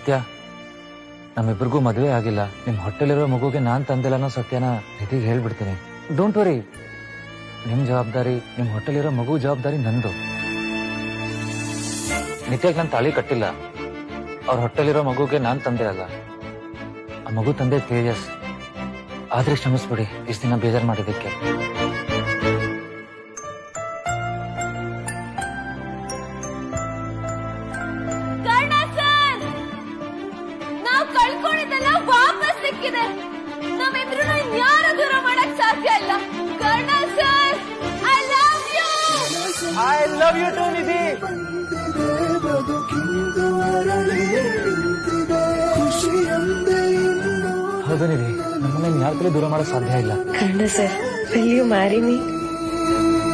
ಸತ್ಯ, ನಮ್ಮಿಬ್ರಿಗೂ ಮದುವೆ ಆಗಿಲ್ಲ. ನಿಮ್ ಹೊಟ್ಟೆಲಿರೋ ಮಗುಗೆ ನಾನ್ ತಂದಿಲ್ಲ ಅನ್ನೋ ಸತ್ಯನ ನಿಧಿಗೆ ಹೇಳ್ಬಿಡ್ತೀನಿ. ಡೋಂಟ್ ವರಿ, ನಿಮ್ ಜವಾಬ್ದಾರಿ, ನಿಮ್ ಹೊಟ್ಟೆಲಿರೋ ಮಗು ಜವಾಬ್ದಾರಿ ನಂದು. ನಿತ್ಯಾಗ್ ನಾನು ತಾಳಿ ಕಟ್ಟಿಲ್ಲ, ಅವ್ರ ಹೊಟ್ಟೆಲಿರೋ ಮಗುಗೆ ನಾನ್ ತಂದೆ ಅಲ್ಲ, ಆ ಮಗು ತಂದೆ ತೇಜಸ್. ಆದ್ರೆ ಕ್ಷಮಿಸ್ಬಿಡಿ ಇಷ್ಟ ದಿನ ಬೇಜಾರ್ ಮಾಡಿದ್ದಕ್ಕೆ. ನಾವು ಕಳ್ಕೊಂಡಿದ್ದೆಲ್ಲ ವಾಪಸ್ ಸಿಕ್ಕಿದೆ. ನಾವಿಬ್ರು ಯಾರು ದೂರ ಮಾಡಕ್ ಸಾಧ್ಯ ಇಲ್ಲ. Karna sir, I love you. I love you too Nidhi. ಹೌದು ನಿಧಿ, ನಮ್ಮನ್ನ ಯಾರ ಕಡೆ ದೂರ ಮಾಡಕ್ ಸಾಧ್ಯ ಇಲ್ಲ. Karna sir, will you marry me?